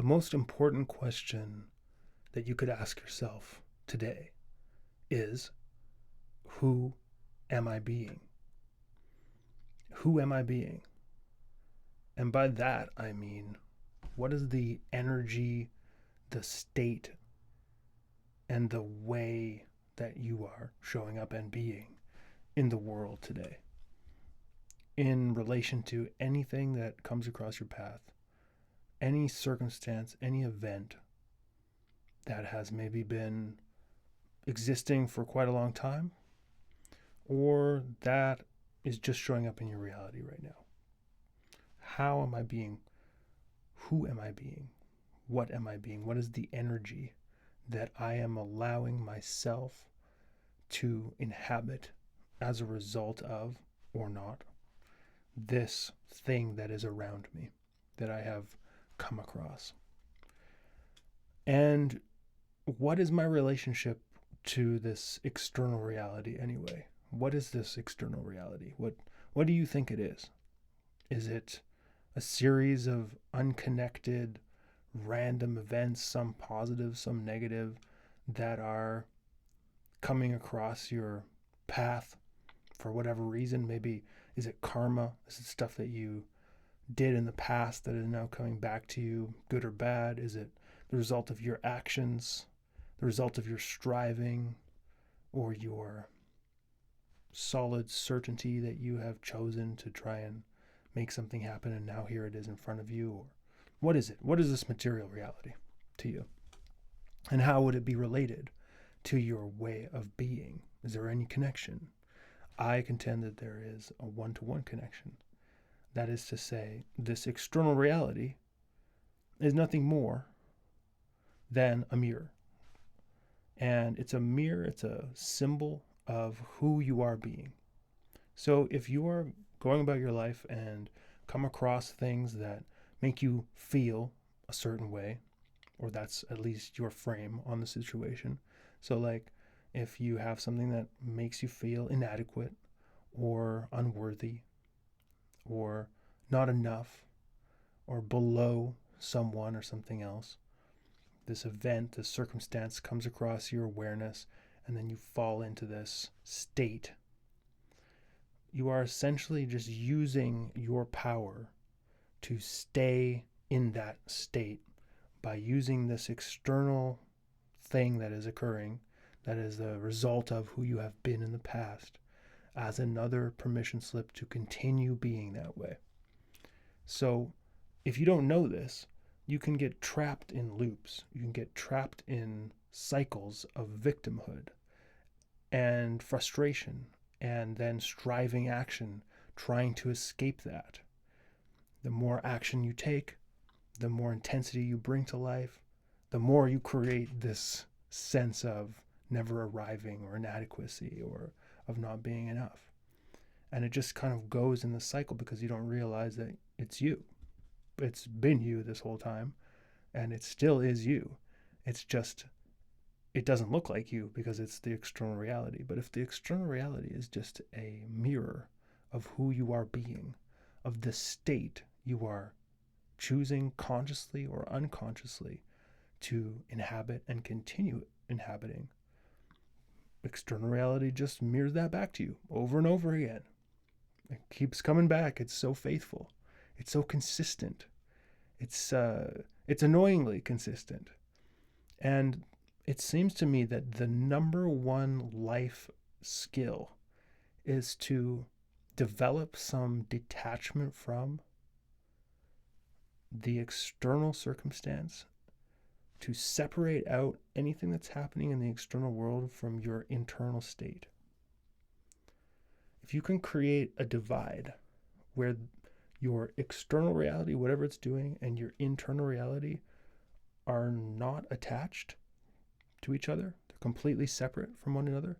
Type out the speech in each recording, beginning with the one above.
The most important question that you could ask yourself today is, who am I being? Who am I being? And by that, I mean, what is the energy, the state, and the way that you are showing up and being in the world today in relation to anything that comes across your path, any circumstance, any event that has maybe been existing for quite a long time, or that is just showing up in your reality right now. How am I being? Who am I being? What am I being? What is the energy that I am allowing myself to inhabit as a result of, or not, this thing that is around me that I have come across? And what is my relationship to this external reality anyway? What is this external reality? What do you think it is? Is it a series of unconnected random events, some positive, some negative, that are coming across your path for whatever reason? Maybe is it karma? Is it stuff that you did in the past that is now coming back to you, good or bad? Is it the result of your actions, the result of your striving, or your solid certainty that you have chosen to try and make something happen, and now here it is in front of you? Or what is it? What is this material reality to you? And how would it be related to your way of being? Is there any connection? I contend that there is a one-to-one connection. That is to say, this external reality is nothing more than a mirror. And it's a mirror, it's a symbol of who you are being. So if you are going about your life and come across things that make you feel a certain way, or that's at least your frame on the situation. So, like, if you have something that makes you feel inadequate or unworthy or not enough or below someone or something else, this event, this circumstance comes across your awareness, and then you fall into this state. You are essentially just using your power to stay in that state by using this external thing that is occurring, that is the result of who you have been in the past, as another permission slip to continue being that way. So if you don't know this, you can get trapped in loops. You can get trapped in cycles of victimhood and frustration, and then striving action, trying to escape that. The more action you take, the more intensity you bring to life, the more you create this sense of never arriving or inadequacy or of not being enough. And it just kind of goes in the cycle because you don't realize that it's you. It's been you this whole time, and it still is you. It's just, it doesn't look like you because it's the external reality. But if the external reality is just a mirror of who you are being, of the state you are choosing consciously or unconsciously to inhabit and continue inhabiting, external reality just mirrors that back to you over and over again. It keeps coming back. It's so faithful. It's so consistent. It's annoyingly consistent. And it seems to me that the number one life skill is to develop some detachment from the external circumstance, to separate out anything that's happening in the external world from your internal state. If you can create a divide where your external reality, whatever it's doing, and your internal reality are not attached to each other, they're completely separate from one another,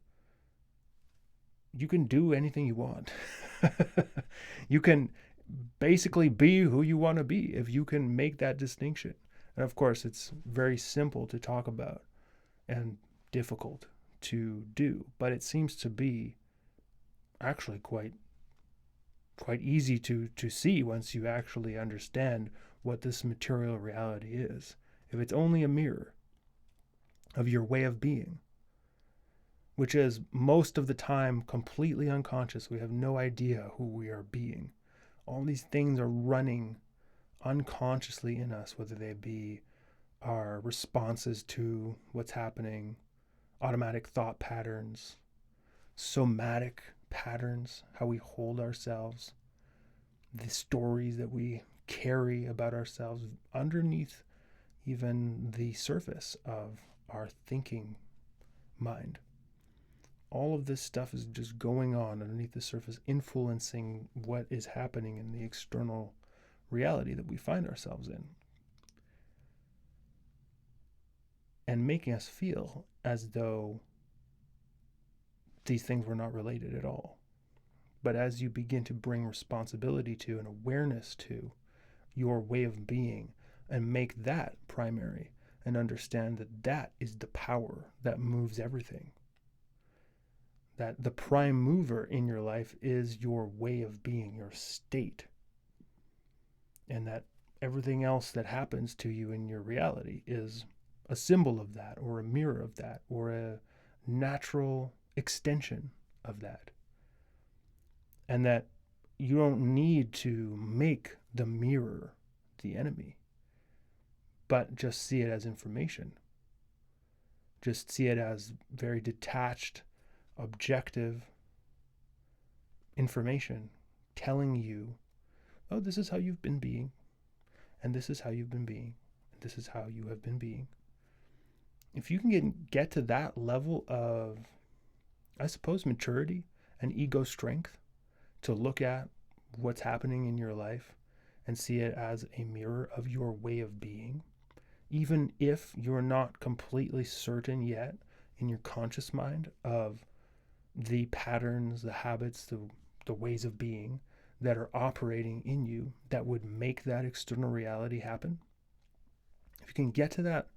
you can do anything you want. You can basically be who you want to be if you can make that distinction. And of course, it's very simple to talk about and difficult to do, but it seems to be actually quite easy to see once you actually understand what this material reality is, if it's only a mirror of your way of being, which is most of the time completely unconscious, we have no idea who we are being. All these things are running unconsciously in us, whether they be our responses to what's happening, automatic thought patterns, somatic patterns, how we hold ourselves, the stories that we carry about ourselves underneath even the surface of our thinking mind. All of this stuff is just going on underneath the surface, influencing what is happening in the external reality that we find ourselves in, and making us feel as though these things were not related at all. But as you begin to bring responsibility to and awareness to your way of being and make that primary and understand that that is the power that moves everything, that the prime mover in your life is your way of being, your state, and that everything else that happens to you in your reality is a symbol of that, or a mirror of that, or a natural extension of that. And that you don't need to make the mirror the enemy, but just see it as information. Just see it as very detached, objective information telling you, oh, this is how you've been being, and this is how you've been being, and this is how you have been being. If you can get to that level of, I suppose, maturity and ego strength to look at what's happening in your life and see it as a mirror of your way of being, even if you're not completely certain yet in your conscious mind of the patterns, the habits, the ways of being that are operating in you that would make that external reality happen. If you can get to that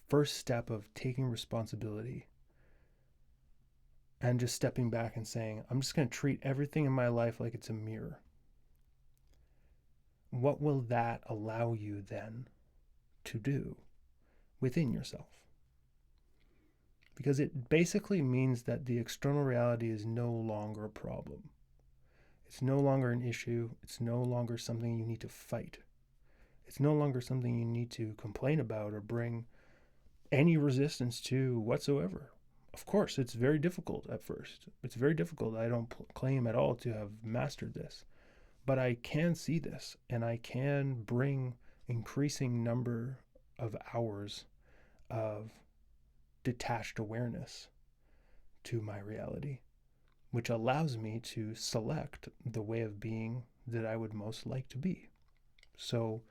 first step of taking responsibility and just stepping back and saying, I'm just going to treat everything in my life like it's a mirror, what will that allow you then to do within yourself? Because it basically means that the external reality is no longer a problem. It's no longer an issue. It's no longer something you need to fight. It's no longer something you need to complain about or bring any resistance to whatsoever. Of course, it's very difficult at first. It's very difficult. I don't claim at all to have mastered this. But I can see this, and I can bring increasing number of hours of detached awareness to my reality, which allows me to select the way of being that I would most like to be. So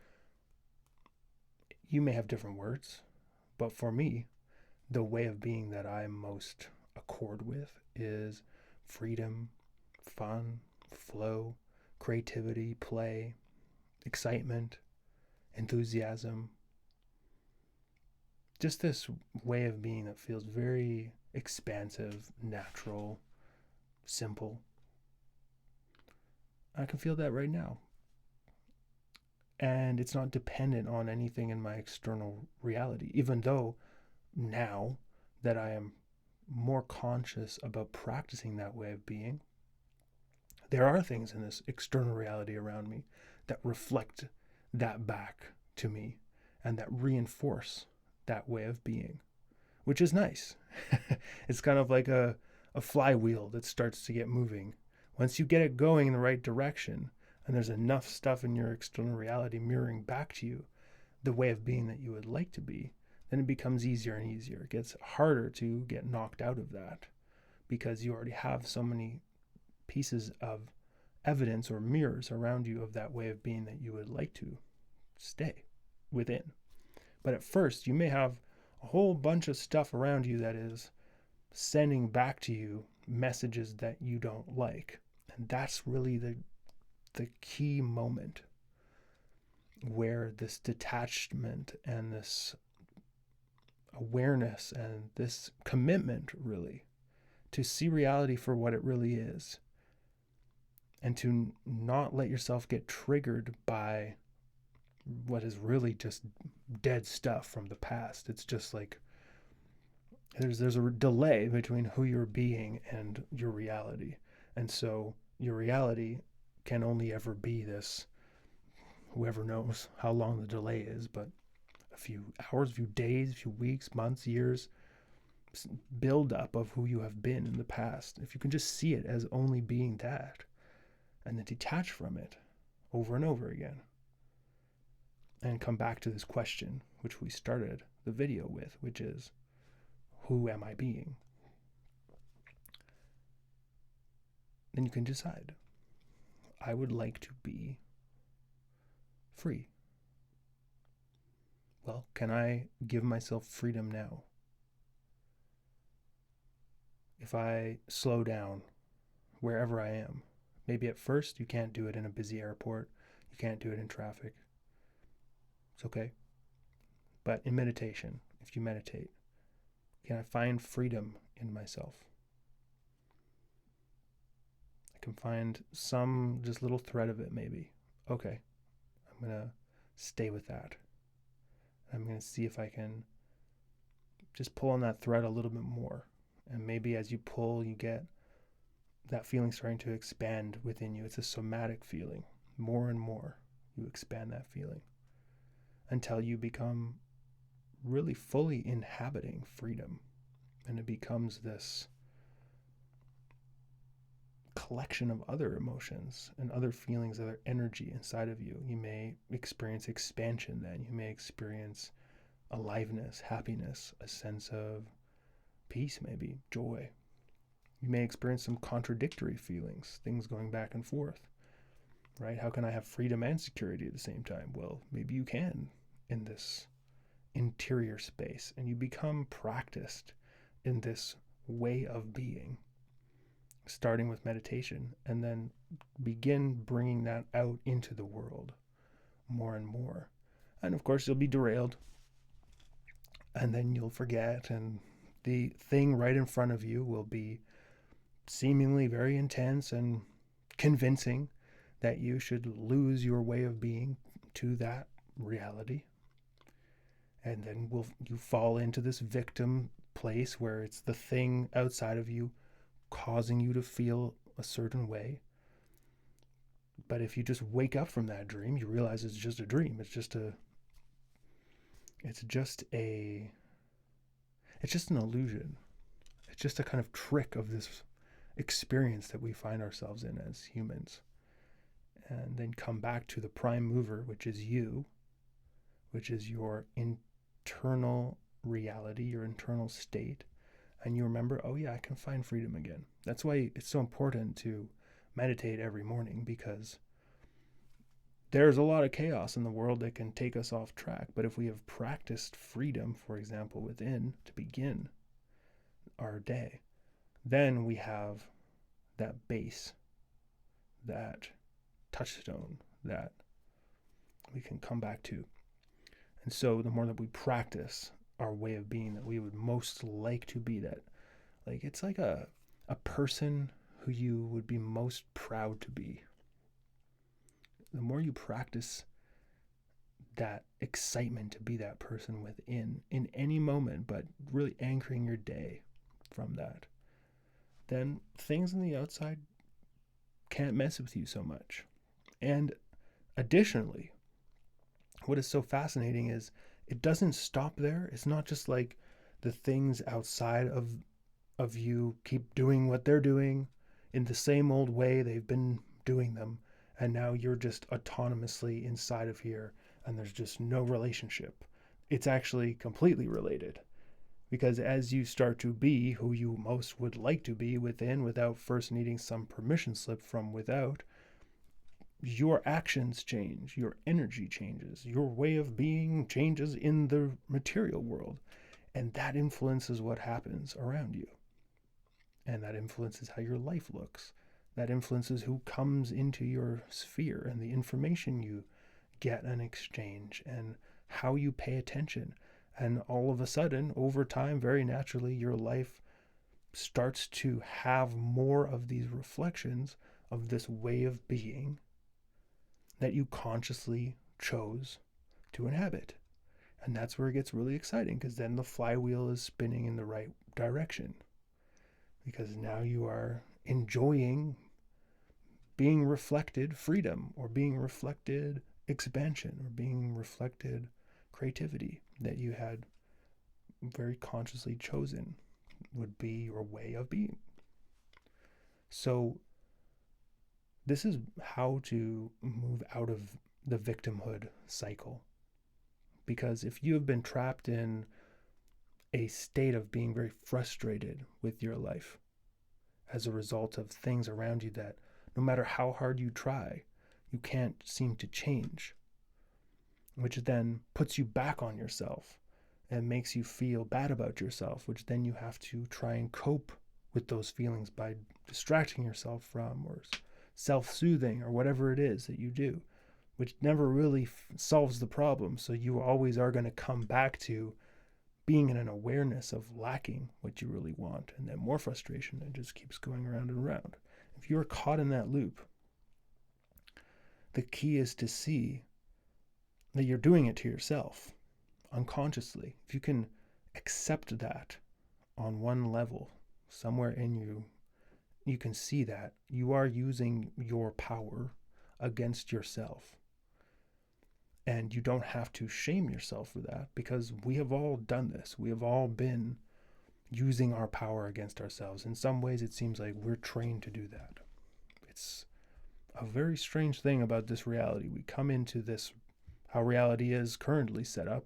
you may have different words, but for me, the way of being that I most accord with is freedom, fun, flow, creativity, play, excitement, enthusiasm. Just this way of being that feels very expansive, natural, simple. I can feel that right now. And it's not dependent on anything in my external reality, even though now that I am more conscious about practicing that way of being, there are things in this external reality around me that reflect that back to me and that reinforce that way of being, which is nice. It's kind of like a flywheel that starts to get moving. Once you get it going in the right direction, and there's enough stuff in your external reality mirroring back to you the way of being that you would like to be, then it becomes easier and easier. It gets harder to get knocked out of that because you already have so many pieces of evidence or mirrors around you of that way of being that you would like to stay within. But at first, you may have a whole bunch of stuff around you that is sending back to you messages that you don't like. And that's really the key moment where this detachment and this awareness and this commitment really to see reality for what it really is and to not let yourself get triggered by what is really just dead stuff from the past. It's just like there's a delay between who you're being and your reality. And so your reality can only ever be this, whoever knows how long the delay is, but a few hours, a few days, a few weeks, months, years, build up of who you have been in the past. If you can just see it as only being that and then detach from it over and over again and come back to this question, which we started the video with, which is, who am I being? Then you can decide, I would like to be free. Well, can I give myself freedom now? If I slow down wherever I am, maybe at first you can't do it in a busy airport, you can't do it in traffic. It's okay. But in meditation, if you meditate, can I find freedom in myself? I can find some just little thread of it maybe. Okay, I'm going to stay with that. I'm going to see if I can just pull on that thread a little bit more. And maybe as you pull, you get that feeling starting to expand within you. It's a somatic feeling. More and more, you expand that feeling until you become really fully inhabiting freedom. And it becomes this collection of other emotions and other feelings, other energy inside of you. You may experience expansion then. You may experience aliveness, happiness, a sense of peace, maybe joy. You may experience some contradictory feelings, things going back and forth, right? How can I have freedom and security at the same time? Well, maybe you can in this interior space, and you become practiced in this way of being, starting with meditation, and then begin bringing that out into the world more and more. And of course, you'll be derailed, and then you'll forget, and the thing right in front of you will be seemingly very intense and convincing that you should lose your way of being to that reality. And then you fall into this victim place where it's the thing outside of you causing you to feel a certain way. But if you just wake up from that dream, you realize it's just a dream. It's just an illusion. It's just a kind of trick of this experience that we find ourselves in as humans. And then come back to the prime mover, which is you, which is your internal reality, your internal state. And you remember, oh yeah, I can find freedom again. That's why it's so important to meditate every morning, because there's a lot of chaos in the world that can take us off track. But if we have practiced freedom, for example, within to begin our day, then we have that base, that touchstone that we can come back to. And so the more that we practice our way of being that we would most like to be, that like it's like a person who you would be most proud to be. The more you practice that excitement to be that person within in any moment, but really anchoring your day from that, then things on the outside can't mess with you so much. And additionally, what is so fascinating is it doesn't stop there. It's not just like the things outside of you keep doing what they're doing in the same old way they've been doing them, and now you're just autonomously inside of here and there's just no relationship. It's actually completely related, because as you start to be who you most would like to be within without first needing some permission slip from without, your actions change, your energy changes, your way of being changes in the material world. And that influences what happens around you. And that influences how your life looks. That influences who comes into your sphere and the information you get and exchange and how you pay attention. And all of a sudden, over time, very naturally, your life starts to have more of these reflections of this way of being that you consciously chose to inhabit. And that's where it gets really exciting, because then the flywheel is spinning in the right direction. Because now you are enjoying being reflected freedom, or being reflected expansion, or being reflected creativity that you had very consciously chosen would be your way of being. So this is how to move out of the victimhood cycle. Because if you have been trapped in a state of being very frustrated with your life as a result of things around you that no matter how hard you try, you can't seem to change, which then puts you back on yourself and makes you feel bad about yourself, which then you have to try and cope with those feelings by distracting yourself from, or self-soothing, or whatever it is that you do, which never really solves the problem. So you always are going to come back to being in an awareness of lacking what you really want, and then more frustration, and just keeps going around and around. If you're caught in that loop, the key is to see that you're doing it to yourself unconsciously. If you can accept that on one level, somewhere in you, you can see that you are using your power against yourself. And you don't have to shame yourself for that, because we have all done this. We have all been using our power against ourselves. In some ways, it seems like we're trained to do that. It's a very strange thing about this reality. We come into this, how reality is currently set up,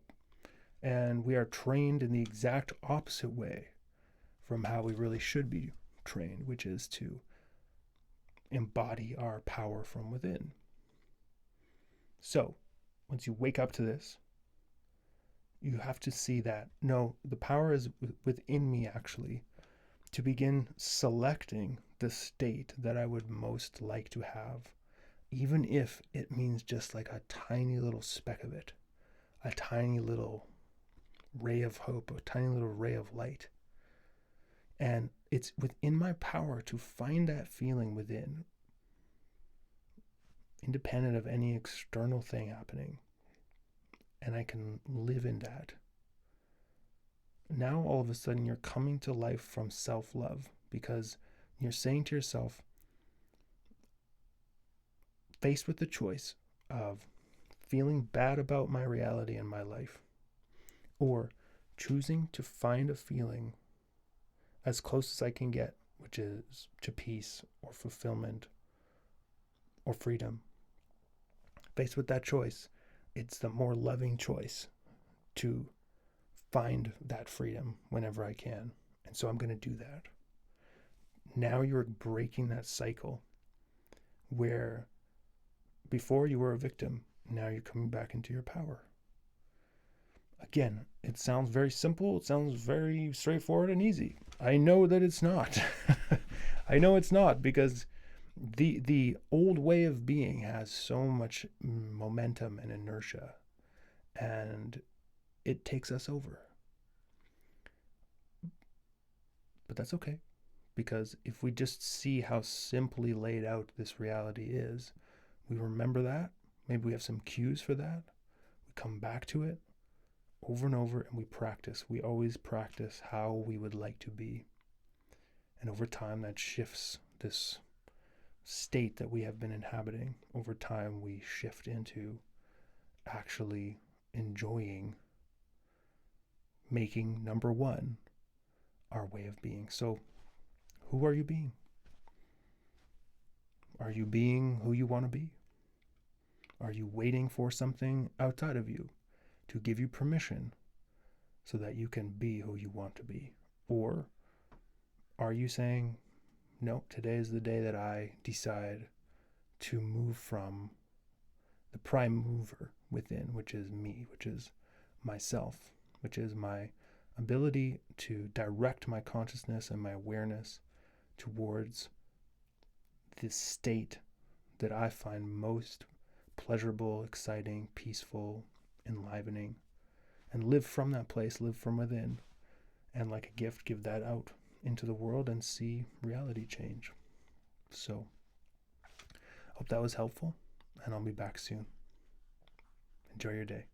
and we are trained in the exact opposite way from how we really should be trained, which is to embody our power from within. So, once you wake up to this, you have to see that, no, the power is within me, actually, to begin selecting the state that I would most like to have, even if it means just like a tiny little speck of it, a tiny little ray of hope, a tiny little ray of light. And it's within my power to find that feeling within, independent of any external thing happening. And I can live in that. Now all of a sudden you're coming to life from self-love, because you're saying to yourself, faced with the choice of feeling bad about my reality and my life, or choosing to find a feeling as close as I can get, which is to peace or fulfillment or freedom. Faced with that choice, it's the more loving choice to find that freedom whenever I can. And so I'm going to do that. Now you're breaking that cycle where before you were a victim, now you're coming back into your power. Again, it sounds very simple. It sounds very straightforward and easy. I know that it's not. I know it's not, because the old way of being has so much momentum and inertia, and it takes us over. But that's okay, because if we just see how simply laid out this reality is, we remember that. Maybe we have some cues for that. We come back to it over and over, and we practice. We always practice how we would like to be. And over time, that shifts this state that we have been inhabiting. Over time, we shift into actually enjoying making number one our way of being. So, who are you being? Are you being who you want to be? Are you waiting for something outside of you to give you permission so that you can be who you want to be? Or are you saying, no, today is the day that I decide to move from the prime mover within, which is me, which is myself, which is my ability to direct my consciousness and my awareness towards this state that I find most pleasurable, exciting, peaceful, enlivening, and live from that place, live from within, and like a gift, give that out into the world and see reality change. So, hope that was helpful, and I'll be back soon. Enjoy your day.